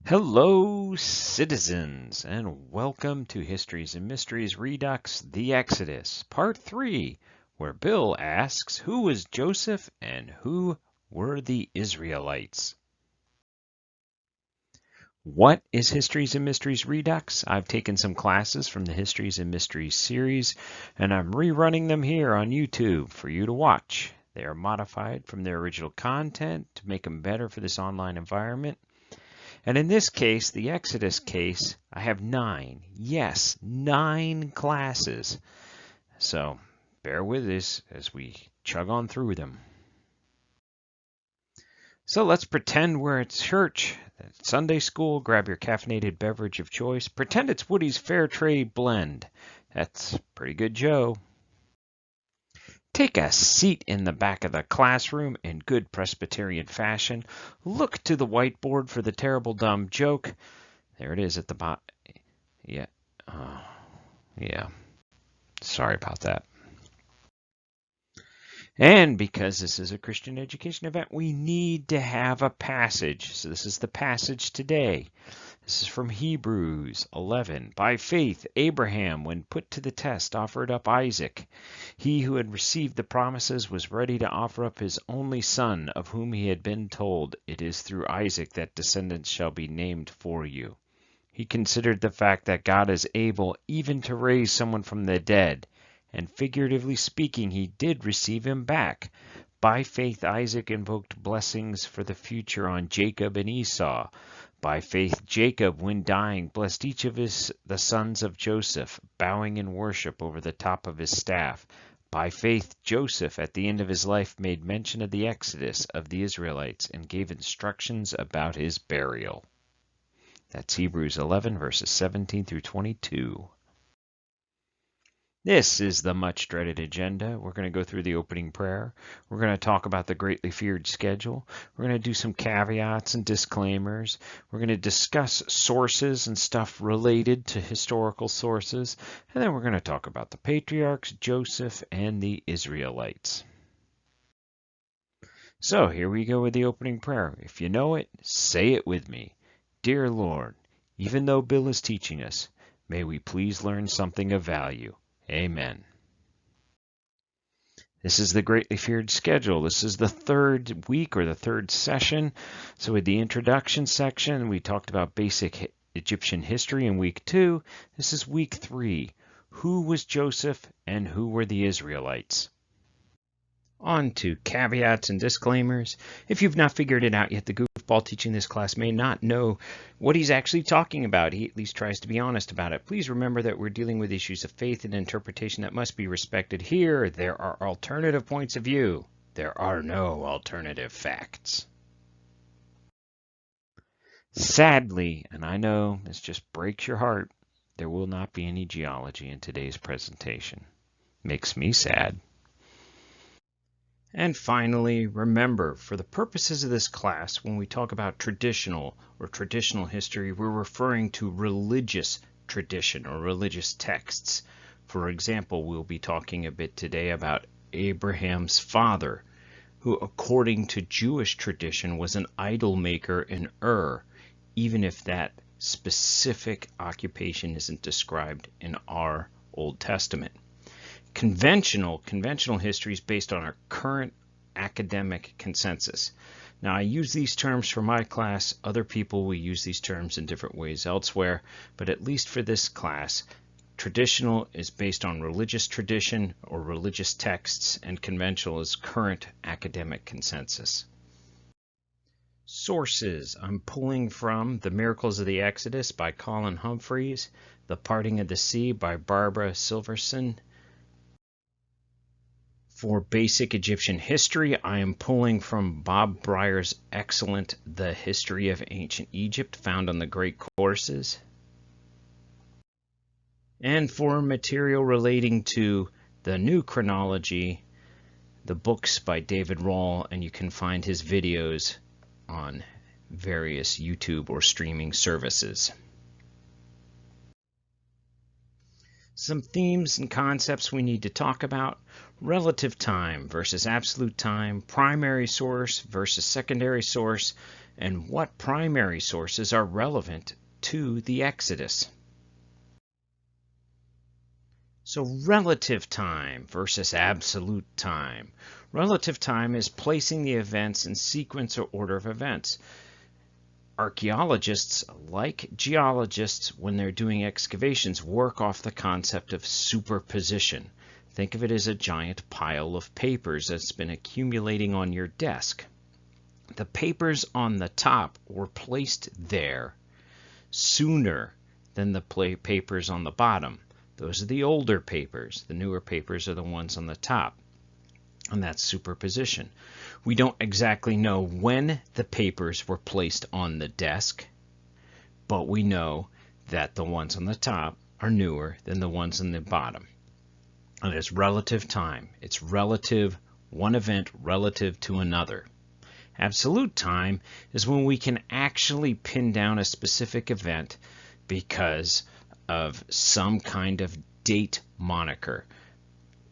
Hello, citizens, and welcome to Histories and Mysteries Redux, the Exodus, Part 3, where Bill asks, who was Joseph and who were the Israelites? What is Histories and Mysteries Redux? I've taken some classes from the Histories and Mysteries series, and I'm rerunning them here on YouTube for you to watch. They are modified from their original content to make them better for this online environment. And in this case, the Exodus case, I have 9. Yes, 9 classes. So bear with us as we chug on through them. So let's pretend we're at church, at Sunday school. Grab your caffeinated beverage of choice. Pretend it's Woody's Fair Trade Blend. That's pretty good, Joe. Take a seat in the back of the classroom in good Presbyterian fashion. Look to the whiteboard for the terrible dumb joke. There it is at the bottom. Yeah. Yeah. Sorry about that. And because this is a Christian education event, we need to have a passage. So this is the passage today. This is from Hebrews 11. By faith, Abraham, when put to the test, offered up Isaac. He who had received the promises was ready to offer up his only son, of whom he had been told, "It is through Isaac that descendants shall be named for you." He considered the fact that God is able even to raise someone from the dead, and figuratively speaking, he did receive him back. By faith, Isaac invoked blessings for the future on Jacob and Esau. By faith, Jacob, when dying, blessed each of the sons of Joseph, bowing in worship over the top of his staff. By faith, Joseph, at the end of his life, made mention of the exodus of the Israelites and gave instructions about his burial. That's Hebrews 11, verses 17 through 22. This is the much dreaded agenda. We're going to go through the opening prayer. We're going to talk about the greatly feared schedule. We're going to do some caveats and disclaimers. We're going to discuss sources and stuff related to historical sources. And then we're going to talk about the patriarchs, Joseph, and the Israelites. So here we go with the opening prayer. If you know it, say it with me. Dear Lord, even though Bill is teaching us, may we please learn something of value. Amen. This is the greatly feared schedule. This is the third week or the third session. So with the introduction section, we talked about basic Egyptian history in week 2. This is week 3. Who was Joseph and who were the Israelites? On to caveats and disclaimers. If you've not figured it out yet, the goofball teaching this class may not know what he's actually talking about. He at least tries to be honest about it. Please remember that we're dealing with issues of faith and interpretation that must be respected here. There are alternative points of view. There are no alternative facts. Sadly, and I know this just breaks your heart, there will not be any geology in today's presentation. Makes me sad. And finally, remember, for the purposes of this class, when we talk about traditional or traditional history, we're referring to religious tradition or religious texts. For example, we'll be talking a bit today about Abraham's father, who according to Jewish tradition was an idol maker in Ur, even if that specific occupation isn't described in our Old Testament. Conventional history is based on our current academic consensus. Now, I use these terms for my class. Other people will use these terms in different ways elsewhere, but at least for this class, traditional is based on religious tradition or religious texts, and conventional is current academic consensus. Sources. I'm pulling from The Miracles of the Exodus by Colin Humphreys, The Parting of the Sea by Barbara Silverson. For basic Egyptian history, I am pulling from Bob Breyer's excellent The History of Ancient Egypt, found on the Great Courses. And for material relating to the new chronology, the books by David Rawl, and you can find his videos on various YouTube or streaming services. Some themes and concepts we need to talk about: relative time versus absolute time, primary source versus secondary source, and what primary sources are relevant to the Exodus. So relative time versus absolute time. Relative time is placing the events in sequence or order of events. Archaeologists, like geologists, when they're doing excavations, work off the concept of superposition. Think of it as a giant pile of papers that's been accumulating on your desk. The papers on the top were placed there sooner than the papers on the bottom. Those are the older papers. The newer papers are the ones on the top. And that's superposition. We don't exactly know when the papers were placed on the desk, but we know that the ones on the top are newer than the ones on the bottom. And it's relative time. It's relative, one event relative to another. Absolute time is when we can actually pin down a specific event because of some kind of date moniker.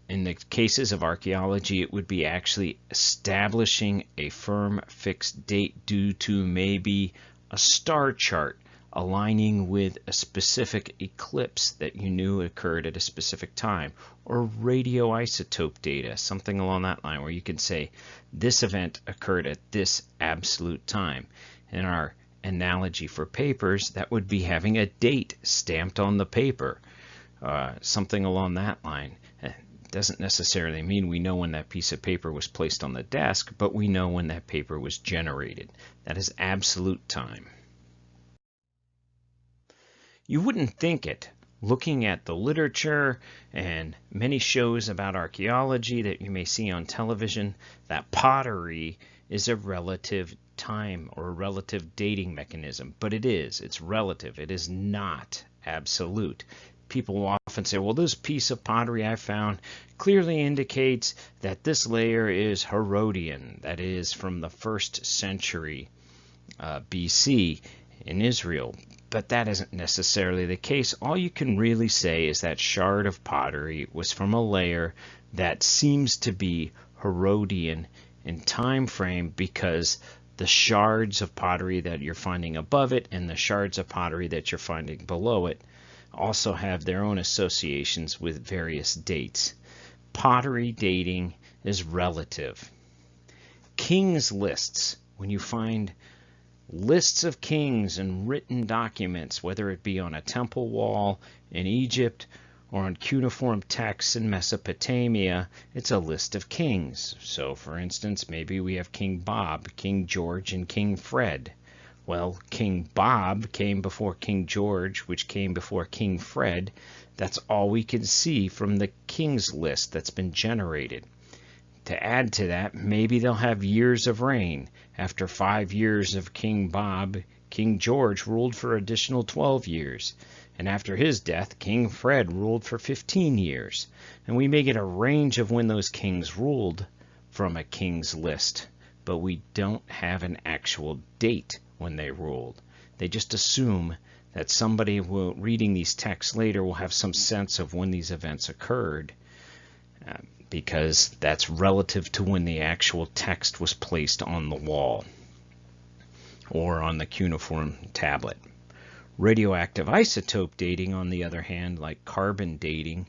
In the cases of archaeology, it would be actually establishing a firm fixed date due to maybe a star chart aligning with a specific eclipse that you knew occurred at a specific time, or radioisotope data, something along that line, where you can say this event occurred at this absolute time. In our analogy for papers, that would be having a date stamped on the paper, something along that line. Doesn't necessarily mean we know when that piece of paper was placed on the desk, but we know when that paper was generated. That is absolute time. You wouldn't think it, looking at the literature and many shows about archaeology that you may see on television, that pottery is a relative time or a relative dating mechanism, but it is. It's relative. It is not absolute. People will often say, well, this piece of pottery I found clearly indicates that this layer is Herodian, that is from the 1st century BC in Israel. But that isn't necessarily the case. All you can really say is that shard of pottery was from a layer that seems to be Herodian in time frame, because the shards of pottery that you're finding above it and the shards of pottery that you're finding below it also have their own associations with various dates. Pottery dating is relative. Kings lists, when you find lists of kings and written documents, whether it be on a temple wall in Egypt or on cuneiform texts in Mesopotamia, it's a list of kings. So, for instance, maybe we have King Bob, King George, and King Fred. Well, King Bob came before King George, which came before King Fred. That's all we can see from the kings list that's been generated. To add to that, maybe they'll have years of reign. After 5 years of King Bob, King George ruled for additional 12 years. And after his death, King Fred ruled for 15 years. And we may get a range of when those kings ruled from a king's list, but we don't have an actual date when they ruled. They just assume that somebody reading these texts later will have some sense of when these events occurred, because that's relative to when the actual text was placed on the wall or on the cuneiform tablet. Radioactive isotope dating, on the other hand, like carbon dating,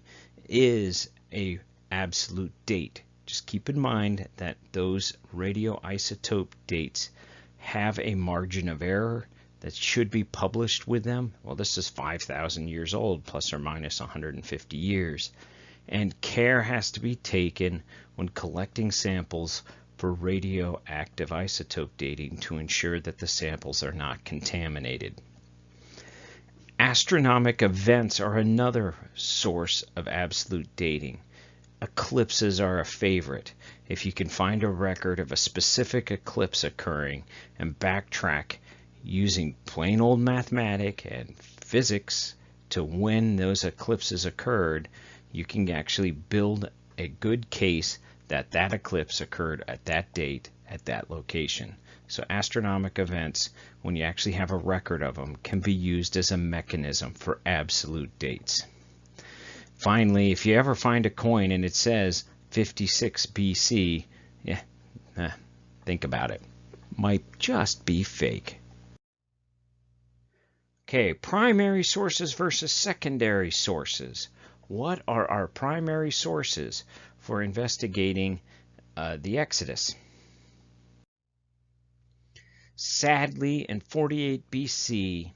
is a absolute date. Just keep in mind that those radioisotope dates have a margin of error that should be published with them. Well, this is 5,000 years old, plus or minus 150 years. And care has to be taken when collecting samples for radioactive isotope dating to ensure that the samples are not contaminated. Astronomic events are another source of absolute dating. Eclipses are a favorite. If you can find a record of a specific eclipse occurring and backtrack using plain old mathematics and physics to when those eclipses occurred, you can actually build a good case that that eclipse occurred at that date at that location. So astronomic events, when you actually have a record of them, can be used as a mechanism for absolute dates. Finally, if you ever find a coin and it says 56 BC, think about it. might just be fake. Okay, primary sources versus secondary sources. What are our primary sources for investigating the Exodus? Sadly, in 48 BC,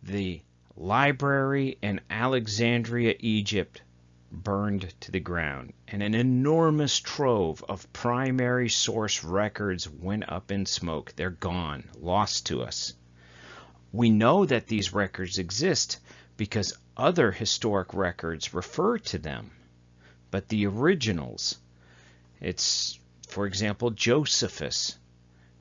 the library in Alexandria, Egypt, burned to the ground, and an enormous trove of primary source records went up in smoke. They're gone, lost to us. We know that these records exist because other historic records refer to them, but the originals, it's, for example, Josephus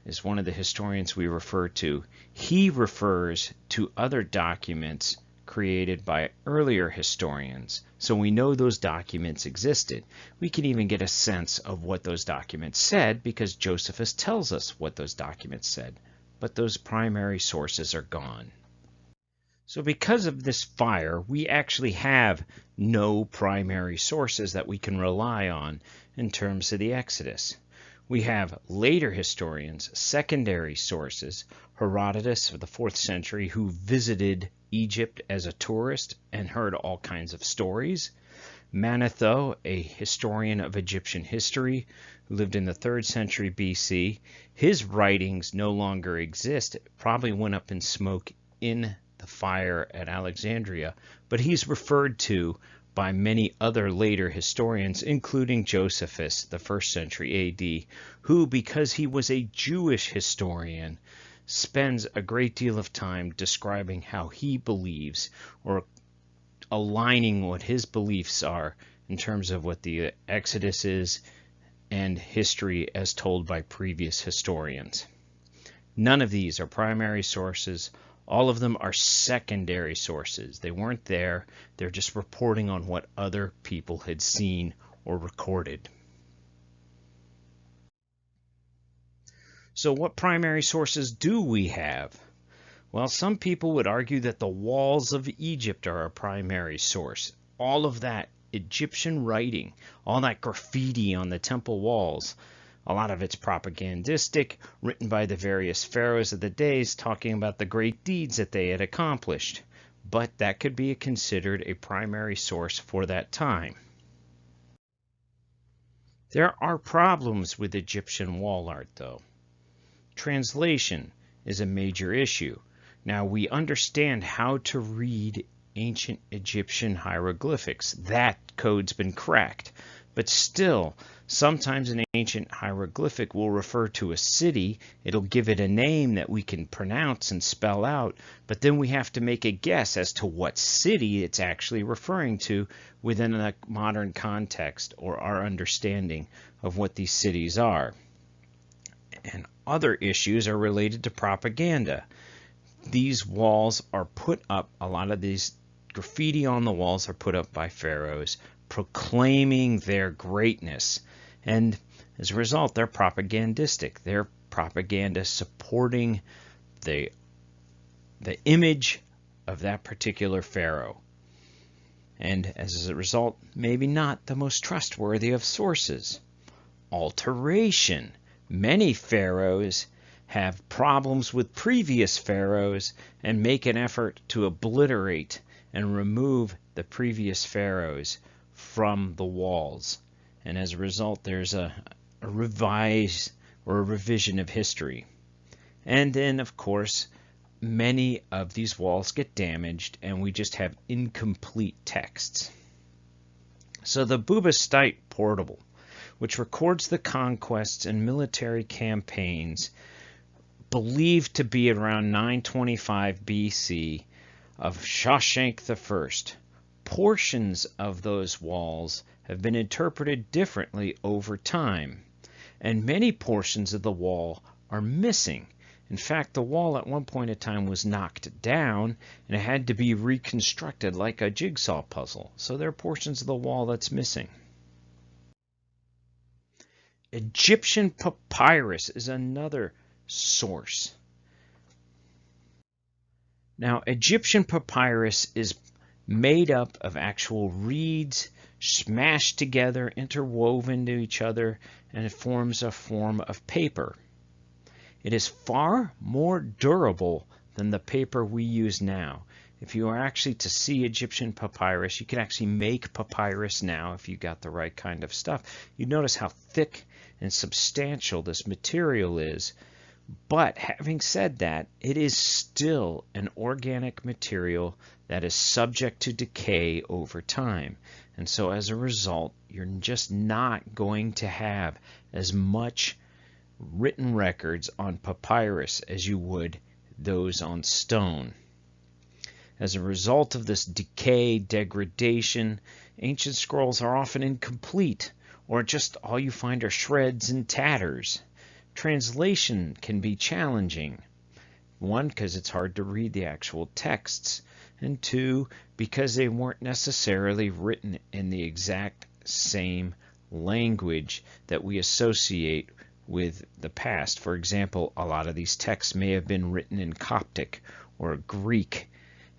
is one of the historians we refer to. He refers to other documents created by earlier historians, so we know those documents existed. We can even get a sense of what those documents said because Josephus tells us what those documents said, but those primary sources are gone. So because of this fire, we actually have no primary sources that we can rely on in terms of the Exodus. We have later historians, secondary sources, Herodotus of the 4th century, who visited Egypt as a tourist and heard all kinds of stories. Manetho, a historian of Egyptian history, who lived in the 3rd century BC. His writings no longer exist. It probably went up in smoke in the fire at Alexandria, but he's referred to by many other later historians, including Josephus, the 1st century AD, who, because he was a Jewish historian, spends a great deal of time describing how he believes, or aligning what his beliefs are in terms of what the Exodus is and history as told by previous historians. None of these are primary sources. All of them are secondary sources. They weren't there. They're just reporting on what other people had seen or recorded. So what primary sources do we have? Well, some people would argue that the walls of Egypt are a primary source. All of that Egyptian writing, all that graffiti on the temple walls, a lot of it's propagandistic, written by the various pharaohs of the days, talking about the great deeds that they had accomplished. But that could be considered a primary source for that time. There are problems with Egyptian wall art, though. Translation is a major issue. Now, we understand how to read ancient Egyptian hieroglyphics. That code's been cracked. But still, sometimes an ancient hieroglyphic will refer to a city. It'll give it a name that we can pronounce and spell out, but then we have to make a guess as to what city it's actually referring to within a modern context or our understanding of what these cities are. And other issues are related to propaganda. These walls are put up, a lot of these graffiti on the walls are put up by pharaohs, proclaiming their greatness. And as a result, they're propagandistic. They're propaganda supporting the image of that particular pharaoh. And as a result, maybe not the most trustworthy of sources. Alteration. Many pharaohs have problems with previous pharaohs and make an effort to obliterate and remove the previous pharaohs from the walls. And as a result, there's a revise or a revision of history. And then, of course, many of these walls get damaged and we just have incomplete texts. So the Buba State Portable, which records the conquests and military campaigns believed to be around 925 BC of Shoshank I. Portions of those walls have been interpreted differently over time, and many portions of the wall are missing. In fact, the wall at one point in time was knocked down and it had to be reconstructed like a jigsaw puzzle. So there are portions of the wall that's missing. Egyptian papyrus is another source. Now, Egyptian papyrus is made up of actual reeds smashed together, interwoven to each other, and it forms a form of paper. It is far more durable than the paper we use now. If you are actually to see Egyptian papyrus, you can actually make papyrus now if you got the right kind of stuff. You notice how thick and substantial this material is. But having said that, it is still an organic material that is subject to decay over time. And so as a result, you're just not going to have as much written records on papyrus as you would those on stone. As a result of this decay, degradation, ancient scrolls are often incomplete, or just all you find are shreds and tatters. Translation can be challenging. One, because it's hard to read the actual texts, and two, because they weren't necessarily written in the exact same language that we associate with the past. For example, a lot of these texts may have been written in Coptic or Greek,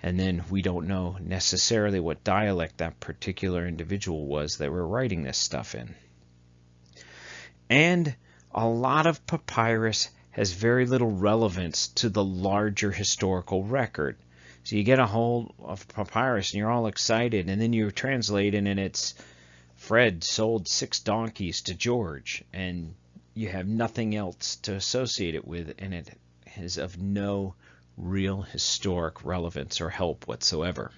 and then we don't know necessarily what dialect that particular individual was that were writing this stuff in. And a lot of papyrus has very little relevance to the larger historical record. So you get a hold of papyrus and you're all excited, and then you translate it and it's Fred sold 6 donkeys to George, and you have nothing else to associate it with, and it is of no real historic relevance or help whatsoever.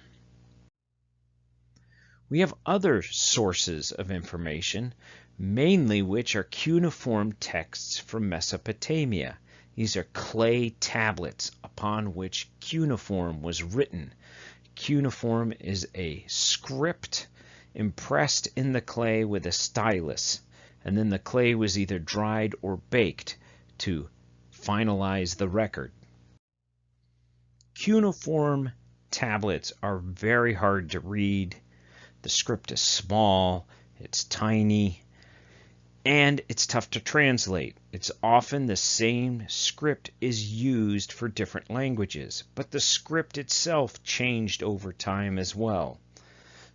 We have other sources of information, mainly which are cuneiform texts from Mesopotamia. These are clay tablets upon which cuneiform was written. Cuneiform is a script impressed in the clay with a stylus, and then the clay was either dried or baked to finalize the record. Cuneiform tablets are very hard to read. The script is small, it's tiny, and it's tough to translate. It's often the same script is used for different languages, but the script itself changed over time as well.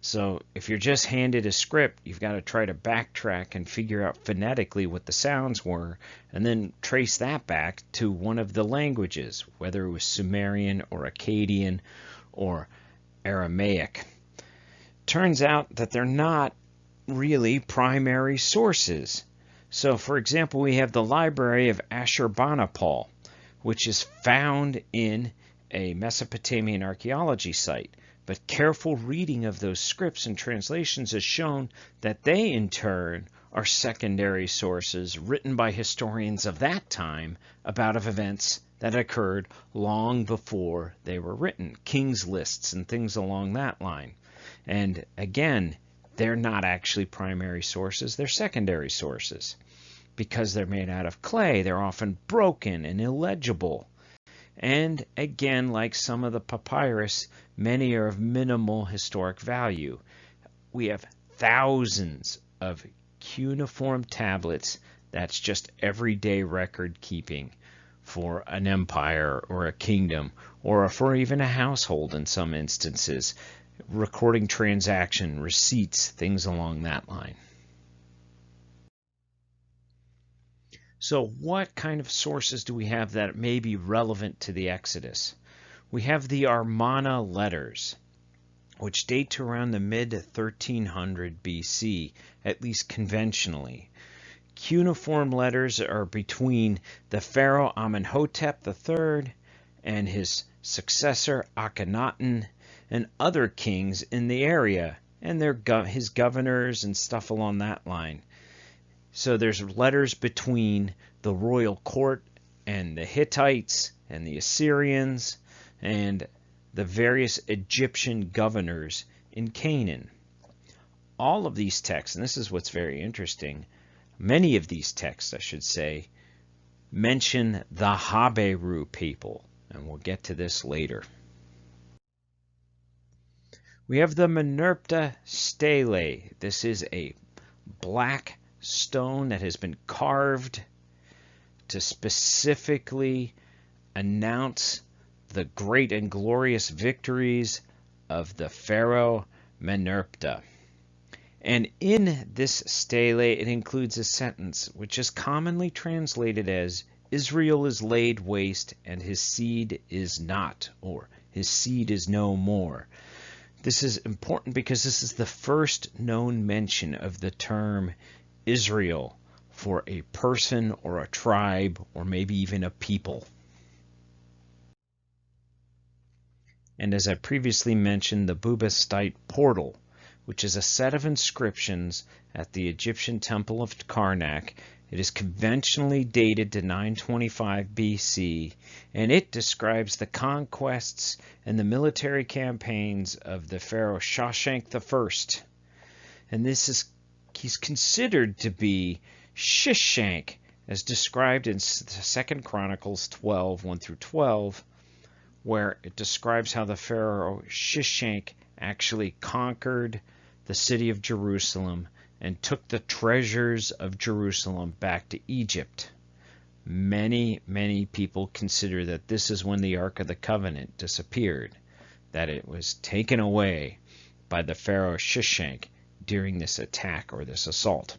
So if you're just handed a script, you've got to try to backtrack and figure out phonetically what the sounds were, and then trace that back to one of the languages, whether it was Sumerian or Akkadian or Aramaic. Turns out that they're not really primary sources. So, for example, we have the Library of Ashurbanipal, which is found in a Mesopotamian archaeology site. But careful reading of those scripts and translations has shown that they, in turn, are secondary sources written by historians of that time about events that occurred long before they were written, kings' lists and things along that line. And again, they're not actually primary sources, they're secondary sources. Because they're made out of clay, they're often broken and illegible. And again, like some of the papyrus, many are of minimal historic value. We have thousands of cuneiform tablets that's just everyday record keeping for an empire or a kingdom, or for even a household in some instances, recording transaction, receipts, things along that line. So what kind of sources do we have that may be relevant to the Exodus? We have the Armana Letters, which date to around the mid-1300 BC, at least conventionally. Cuneiform letters are between the pharaoh Amenhotep III and his successor Akhenaten and other kings in the area, and his governors and stuff along that line. So there's letters between the royal court and the Hittites and the Assyrians and the various Egyptian governors in Canaan. All of these texts, and this is what's very interesting, many of these texts, I should say, mention the Haberu people, and we'll get to this later. We have the Menerpta stele. This is a black stone that has been carved to specifically announce the great and glorious victories of the pharaoh Menerpta. And in this stele, it includes a sentence which is commonly translated as Israel is laid waste, and his seed is not, or his seed is no more. This is important because this is the first known mention of the term Israel for a person or a tribe or maybe even a people. And as I previously mentioned, the Buba portal, which is a set of inscriptions at the Egyptian temple of Karnak. It is conventionally dated to 925 BC, and it describes the conquests and the military campaigns of the pharaoh Shoshank I. And he's considered to be Shishshank, as described in 2 Chronicles 12, 1 through 12, where it describes how the pharaoh Shishshank actually conquered the city of Jerusalem and took the treasures of Jerusalem back to Egypt. Many, many people consider that this is when the Ark of the Covenant disappeared, that it was taken away by the pharaoh Shishshank during this attack or this assault.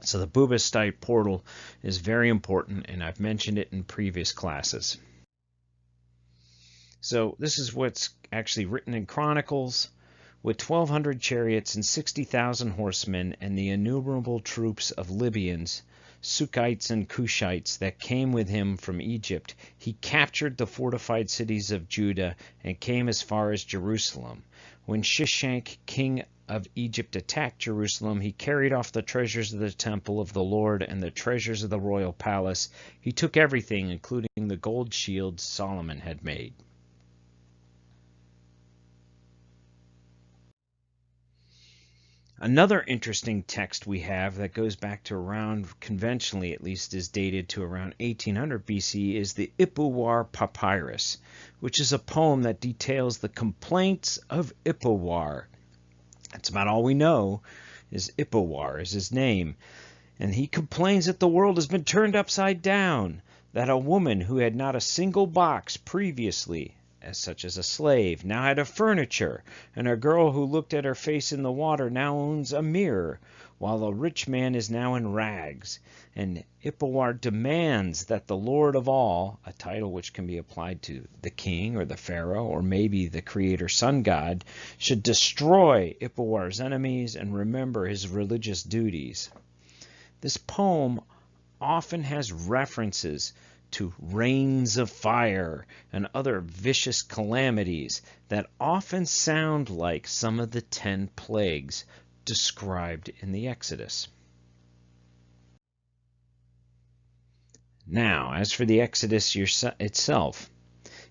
So the Buba portal is very important, and I've mentioned it in previous classes. So this is what's actually written in Chronicles. With 1,200 chariots and 60,000 horsemen and the innumerable troops of Libyans, Sukkites and Cushites that came with him from Egypt, he captured the fortified cities of Judah and came as far as Jerusalem. When Shishshank, king of Egypt, attacked Jerusalem, he carried off the treasures of the temple of the Lord and the treasures of the royal palace. He took everything, including the gold shields Solomon had made. Another interesting text we have that goes back to around, conventionally at least, is dated to around 1800 BC is the Ipoir Papyrus, which is a poem that details the complaints of Ipoir. That's about all we know, is Ipoir is his name. And he complains that the world has been turned upside down, that a woman who had not a single box previously, such as a slave, now had a furniture, and a girl who looked at her face in the water now owns a mirror, while a rich man is now in rags. And Ipoir demands that the Lord of all, a title which can be applied to the king or the pharaoh or maybe the creator sun god, should destroy Ipoir's enemies and remember his religious duties. This poem often has references to rains of fire and other vicious calamities that often sound like some of the 10 plagues described in the Exodus. Now, as for the Exodus itself,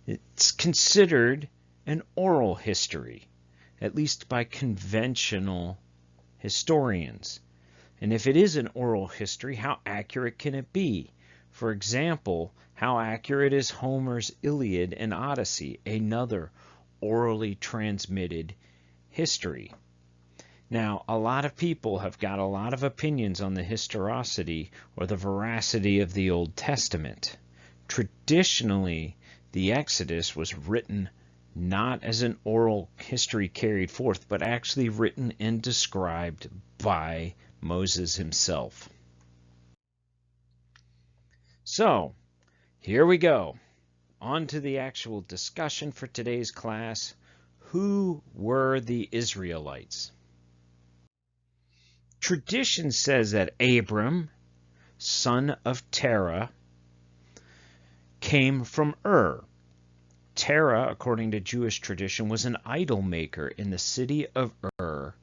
it's considered an oral history, at least by conventional historians. And if it is an oral history, how accurate can it be? For example, how accurate is Homer's Iliad and Odyssey, another orally transmitted history? Now, a lot of people have got a lot of opinions on the historicity or the veracity of the Old Testament. Traditionally, the Exodus was written not as an oral history carried forth, but actually written and described by Moses himself. So, here we go. On to the actual discussion for today's class. Who were the Israelites? Tradition says that Abram, son of Terah, came from Ur. Terah, according to Jewish tradition, was an idol maker in the city of Ur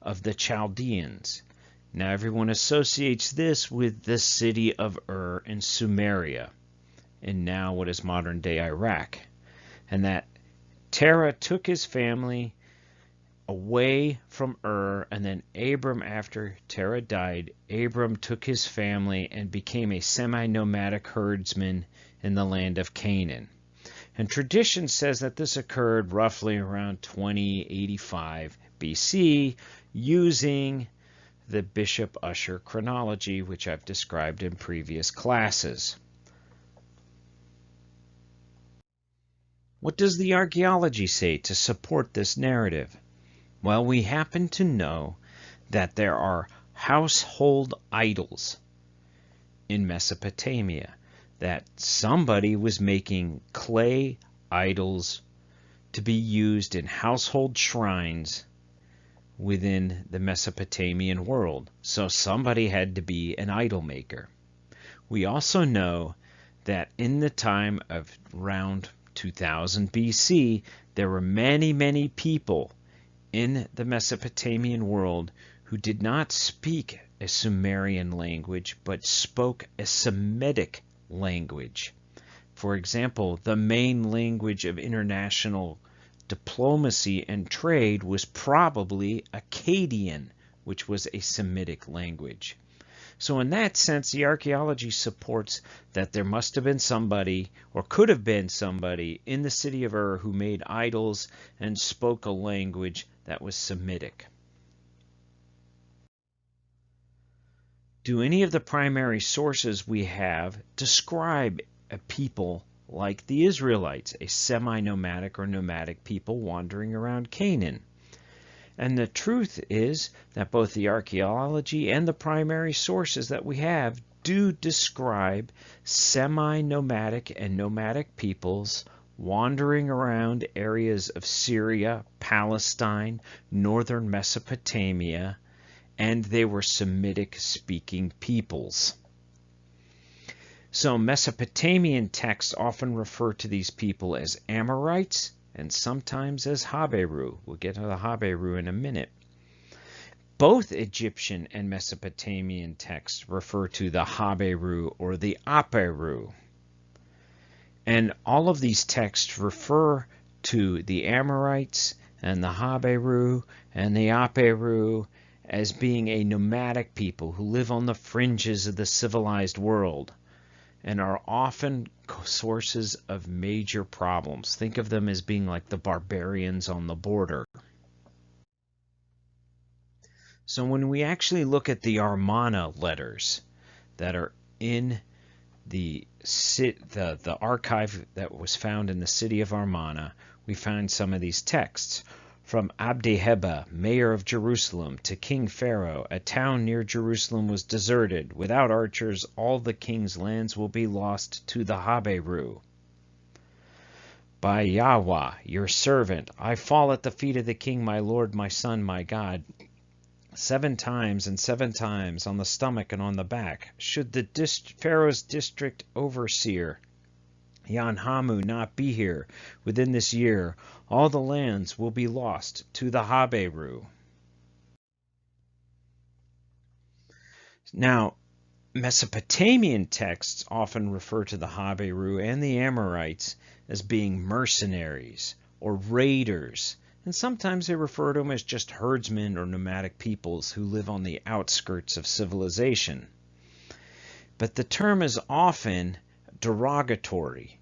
of the Chaldeans. Now everyone associates this with the city of Ur in Sumeria, in now what is modern-day Iraq, and that Terah took his family away from Ur, and then Abram, after Terah died, Abram took his family and became a semi-nomadic herdsman in the land of Canaan. And tradition says that this occurred roughly around 2085 BC, using the Bishop Ussher chronology, which I've described in previous classes. What does the archaeology say to support this narrative? Well, we happen to know that there are household idols in Mesopotamia. that somebody was making clay idols to be used in household shrines within the Mesopotamian world. So somebody had to be an idol maker. We also know that in the time of around 2000 BC, there were many, many people in the Mesopotamian world who did not speak a Sumerian language, but spoke a Semitic language. For example, the main language of international diplomacy and trade was probably Akkadian, which was a Semitic language. So in that sense, the archaeology supports that there must have been somebody, or could have been somebody, in the city of Ur who made idols and spoke a language that was Semitic. Do any of the primary sources we have describe a people like the Israelites, a semi-nomadic or nomadic people wandering around Canaan? And the truth is that both the archaeology and the primary sources that we have do describe semi-nomadic and nomadic peoples wandering around areas of Syria, Palestine, northern Mesopotamia, and they were Semitic-speaking peoples. So Mesopotamian texts often refer to these people as Amorites and sometimes as Haberu. We'll get to the Haberu in a minute. Both Egyptian and Mesopotamian texts refer to the Haberu or the Aperu. And all of these texts refer to the Amorites and the Haberu and the Aperu as being a nomadic people who live on the fringes of the civilized world and are often sources of major problems. Think of them as being like the barbarians on the border. So when we actually look at the Armana Letters that are in the archive that was found in the city of Armana, we find some of these texts. From Abdiheba, mayor of Jerusalem, to King Pharaoh, a town near Jerusalem was deserted. Without archers, all the king's lands will be lost to the Haberu. By Yahweh, your servant, I fall at the feet of the king, my lord, my son, my God. 7 times and 7 times on the stomach and on the back. Should the Pharaoh's district overseer, Yanhamu, not be here within this year, all the lands will be lost to the Haberu. Now, Mesopotamian texts often refer to the Haberu and the Amorites as being mercenaries or raiders, and sometimes they refer to them as just herdsmen or nomadic peoples who live on the outskirts of civilization. But the term is often derogatory,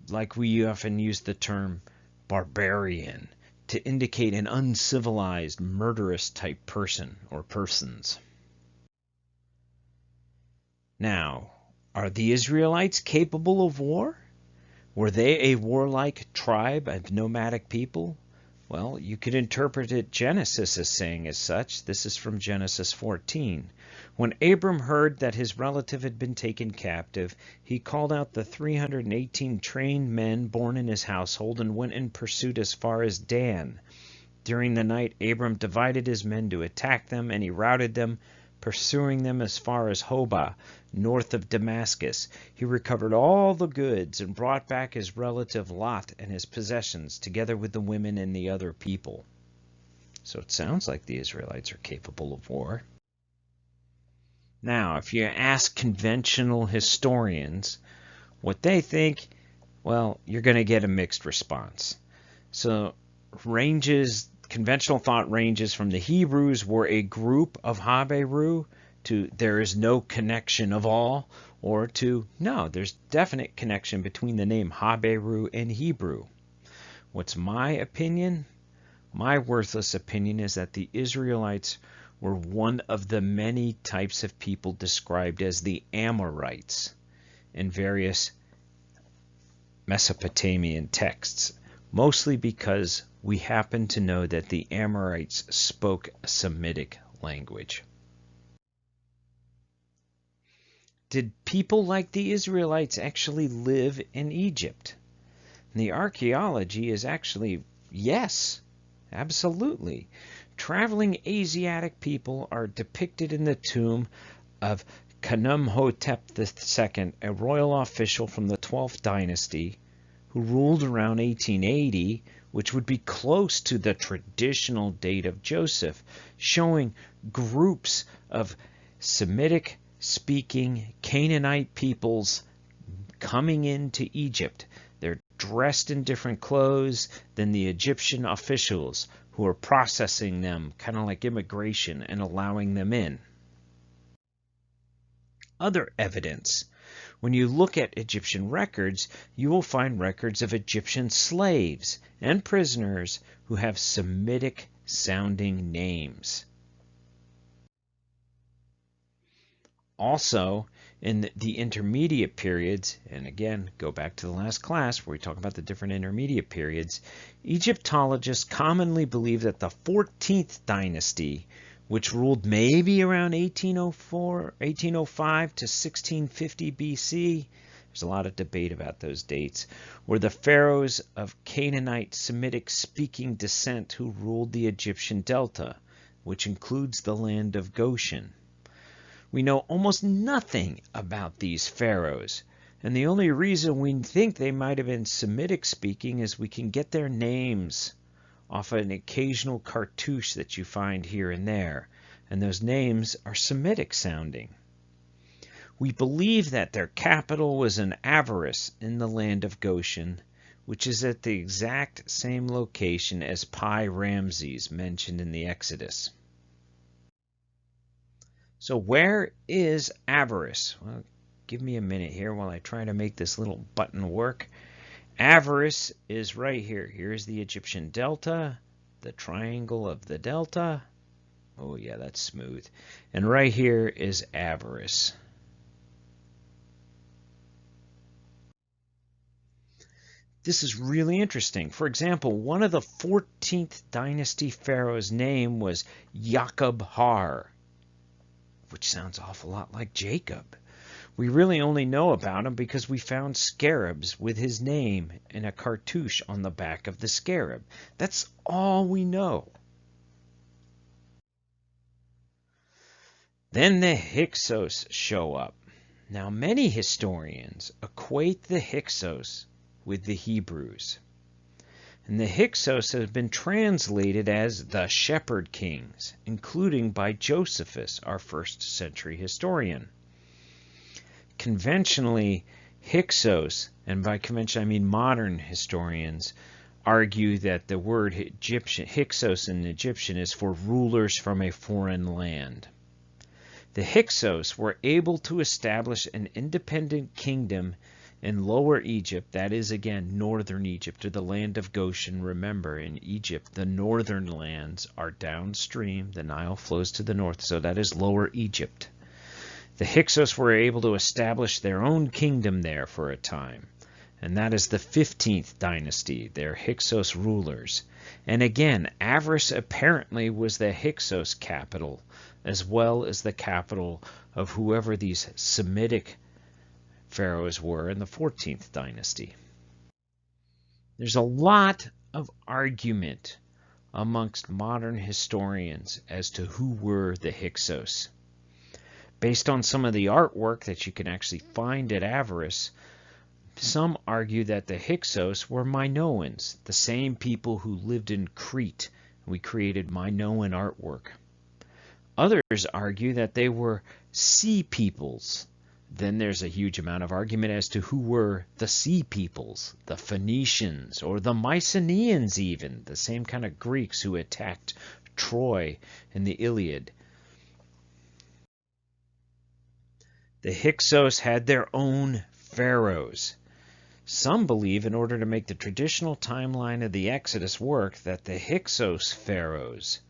like we often use the term barbarian to indicate an uncivilized, murderous type person or persons. Now, are the Israelites capable of war? Were they a warlike tribe of nomadic people? Well, you could interpret it Genesis as saying as such. This is from Genesis 14. When Abram heard that his relative had been taken captive, he called out the 318 trained men born in his household and went in pursuit as far as Dan. During the night, Abram divided his men to attack them, and he routed them, pursuing them as far as Hobah, north of Damascus. He recovered all the goods and brought back his relative Lot and his possessions, together with the women and the other people. So it sounds like the Israelites are capable of war. Now, if you ask conventional historians what they think, well, you're going to get a mixed response. So conventional thought ranges from the Hebrews were a group of Haberu to there is no connection of all, or to no, there's definite connection between the name Haberu and Hebrew. What's my opinion? My worthless opinion is that the Israelites were one of the many types of people described as the Amorites in various Mesopotamian texts, mostly because we happen to know that the Amorites spoke a Semitic language. Did people like the Israelites actually live in Egypt? And the archaeology is actually yes, absolutely. Traveling Asiatic people are depicted in the tomb of Khnumhotep II, a royal official from the 12th dynasty who ruled around 1880, which would be close to the traditional date of Joseph, showing groups of Semitic-speaking Canaanite peoples coming into Egypt. They're dressed in different clothes than the Egyptian officials who are processing them, kind of like immigration, and allowing them in. Other evidence. When you look at Egyptian records, you will find records of Egyptian slaves and prisoners who have Semitic-sounding names. Also, in the intermediate periods, and again, go back to the last class where we talk about the different intermediate periods, Egyptologists commonly believe that the 14th dynasty, which ruled maybe around 1805 to 1650 BC, there's a lot of debate about those dates, were the pharaohs of Canaanite Semitic-speaking descent who ruled the Egyptian delta, which includes the land of Goshen. We know almost nothing about these pharaohs, and the only reason we think they might have been Semitic-speaking is we can get their names off an occasional cartouche that you find here and there, and those names are Semitic-sounding. We believe that their capital was in Avaris in the land of Goshen, which is at the exact same location as Pi Ramses mentioned in the Exodus. So where is Avaris? Well, give me a minute here while I try to make this little button work. Avaris is right here. Here's the Egyptian delta, the triangle of the delta. Oh yeah, that's smooth. And right here is Avaris. This is really interesting. For example, one of the 14th dynasty pharaoh's name was Jacob Har, which sounds an awful lot like Jacob. We really only know about him because we found scarabs with his name and a cartouche on the back of the scarab. That's all we know. Then the Hyksos show up. Now, many historians equate the Hyksos with the Hebrews. And the Hyksos have been translated as the Shepherd Kings, including by Josephus, our first century historian. Conventionally, Hyksos, and by convention I mean modern historians, argue that the word Hyksos in Egyptian is for rulers from a foreign land. The Hyksos were able to establish an independent kingdom in Lower Egypt, that is again northern Egypt, or the land of Goshen. Remember, in Egypt, the northern lands are downstream. The Nile flows to the north, so that is Lower Egypt. The Hyksos were able to establish their own kingdom there for a time, and that is the 15th dynasty, their Hyksos rulers. And again, Avaris apparently was the Hyksos capital, as well as the capital of whoever these Semitic pharaohs were in the 14th dynasty. There's a lot of argument amongst modern historians as to who were the Hyksos. Based on some of the artwork that you can actually find at Avaris, some argue that the Hyksos were Minoans, the same people who lived in Crete. We created Minoan artwork. Others argue that they were sea peoples. Then there's a huge amount of argument as to who were the sea peoples, the Phoenicians or the Mycenaeans even, the same kind of Greeks who attacked Troy in the Iliad. The Hyksos had their own pharaohs. Some believe, in order to make the traditional timeline of the Exodus work, that the Hyksos pharaohs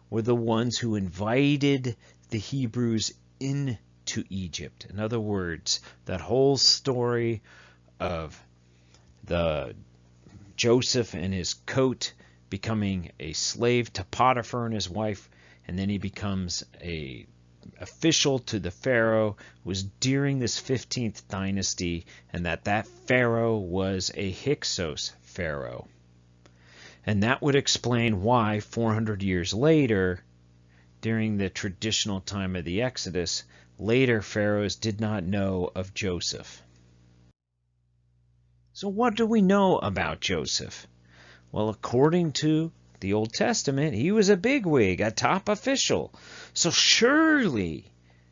were the ones who invited the Hebrews into Egypt. In other words, that whole story of the Joseph and his coat becoming a slave to Potiphar and his wife, and then he becomes a official to the pharaoh was during this 15th dynasty, and that pharaoh was a Hyksos pharaoh. And that would explain why 400 years later, during the traditional time of the Exodus, later pharaohs did not know of Joseph. So what do we know about Joseph? Well, according to the Old Testament, he was a bigwig, a top official. So surely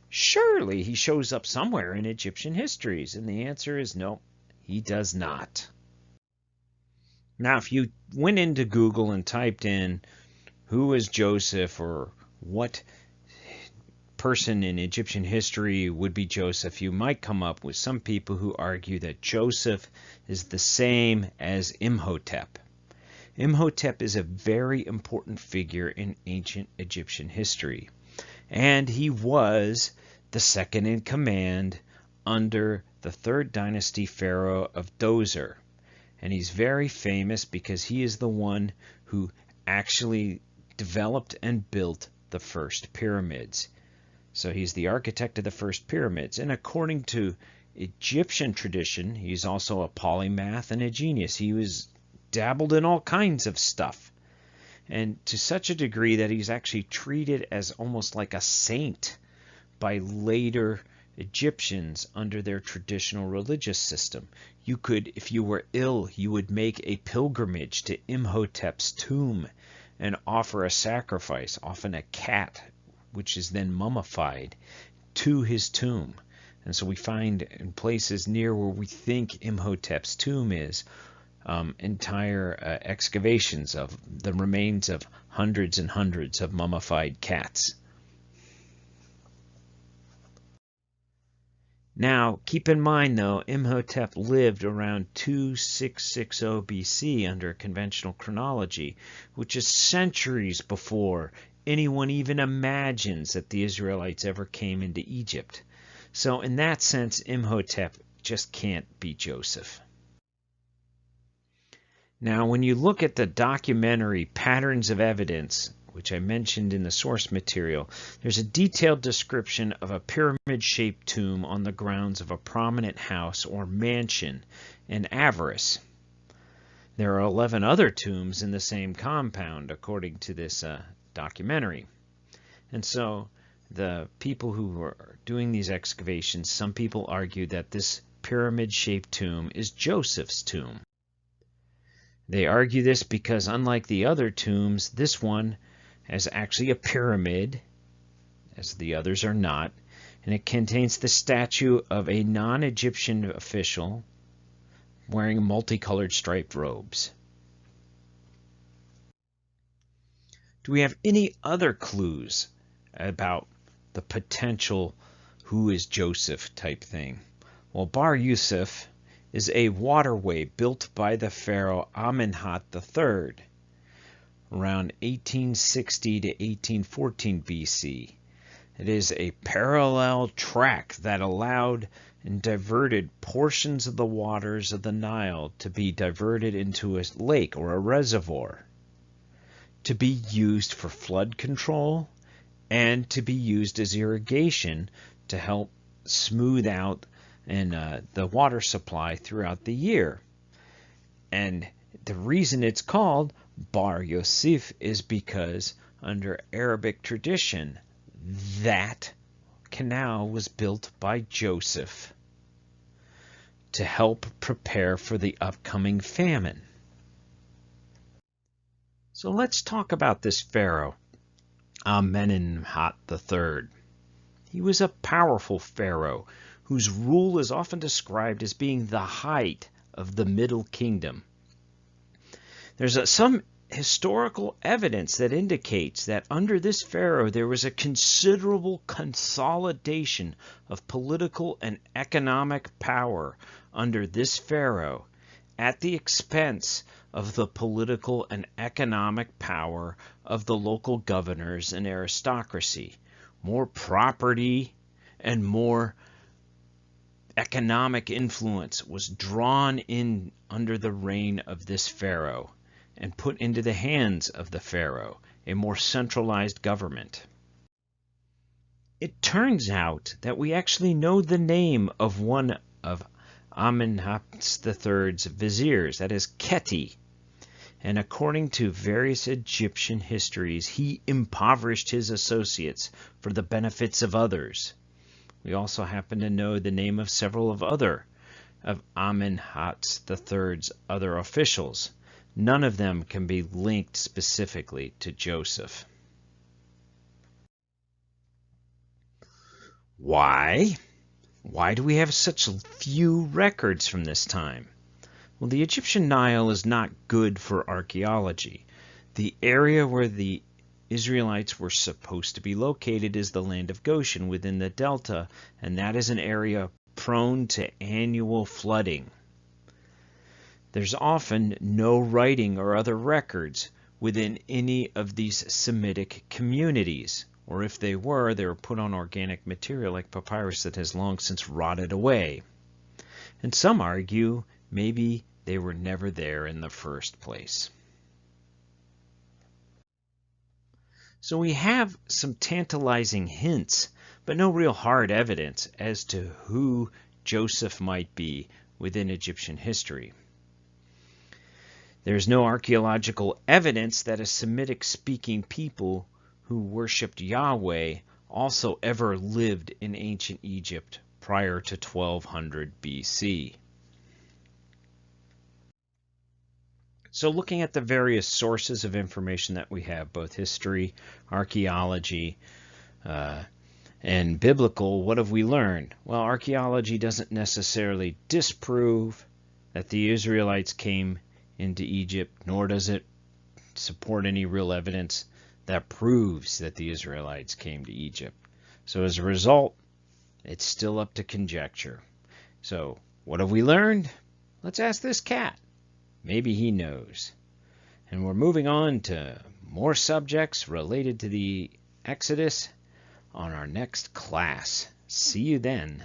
he shows up somewhere in Egyptian histories. And the answer is no, he does not. Now, if you went into Google and typed in who is Joseph or what person in Egyptian history would be Joseph, you might come up with some people who argue that Joseph is the same as Imhotep. Imhotep is a very important figure in ancient Egyptian history, and he was the second in command under the third dynasty pharaoh of Djoser. And he's very famous because he is the one who actually developed and built the first pyramids. So he's the architect of the first pyramids. And according to Egyptian tradition, he's also a polymath and a genius. He was dabbled in all kinds of stuff. And to such a degree that he's actually treated as almost like a saint by later Egyptians under their traditional religious system. You could, if you were ill, you would make a pilgrimage to Imhotep's tomb and offer a sacrifice, often a cat, which is then mummified, to his tomb. And so we find in places near where we think Imhotep's tomb is, entire excavations of the remains of hundreds and hundreds of mummified cats. Now, keep in mind, though, Imhotep lived around 2660 BC under conventional chronology, which is centuries before anyone even imagines that the Israelites ever came into Egypt. So in that sense, Imhotep just can't be Joseph. Now, when you look at the documentary Patterns of Evidence, which I mentioned in the source material, there's a detailed description of a pyramid-shaped tomb on the grounds of a prominent house or mansion in Avaris. There are 11 other tombs in the same compound, according to this documentary. And so the people who were doing these excavations, some people argue that this pyramid-shaped tomb is Joseph's tomb. They argue this because, unlike the other tombs, this one is actually a pyramid, as the others are not, and it contains the statue of a non-Egyptian official wearing multicolored striped robes. Do we have any other clues about the potential who is Joseph type thing? Well, Bar Yusuf is a waterway built by the pharaoh Amenhotep III around 1860 to 1814 BC. It is a parallel track that allowed and diverted portions of the waters of the Nile to be diverted into a lake or a reservoir, to be used for flood control and to be used as irrigation to help smooth out the water supply throughout the year. And the reason it's called Bar Yosef is because under Arabic tradition, that canal was built by Joseph to help prepare for the upcoming famine. So let's talk about this pharaoh, Amenhotep III. He was a powerful pharaoh whose rule is often described as being the height of the Middle Kingdom. There's some historical evidence that indicates that under this pharaoh there was a considerable consolidation of political and economic power under this pharaoh at the expense of the political and economic power of the local governors and aristocracy. More property and more economic influence was drawn in under the reign of this pharaoh and put into the hands of the pharaoh, a more centralized government. It turns out that we actually know the name of one of Amenhotep III's viziers, that is Keti. And according to various Egyptian histories, he impoverished his associates for the benefits of others. We also happen to know the name of several of Amenhotep III's other officials. None of them can be linked specifically to Joseph. Why? Why do we have such few records from this time? Well, the Egyptian Nile is not good for archaeology. The area where the Israelites were supposed to be located is the land of Goshen within the delta, and that is an area prone to annual flooding. There's often no writing or other records within any of these Semitic communities, or if they were put on organic material like papyrus that has long since rotted away. And some argue maybe they were never there in the first place. So we have some tantalizing hints, but no real hard evidence as to who Joseph might be within Egyptian history. There's no archaeological evidence that a Semitic-speaking people who worshipped Yahweh also ever lived in ancient Egypt prior to 1200 BC. So looking at the various sources of information that we have, both history, archaeology, and biblical, what have we learned? Well, archaeology doesn't necessarily disprove that the Israelites came into Egypt, nor does it support any real evidence that proves that the Israelites came to Egypt. So as a result, it's still up to conjecture. So what have we learned? Let's ask this cat. Maybe he knows. And we're moving on to more subjects related to the Exodus on our next class. See you then.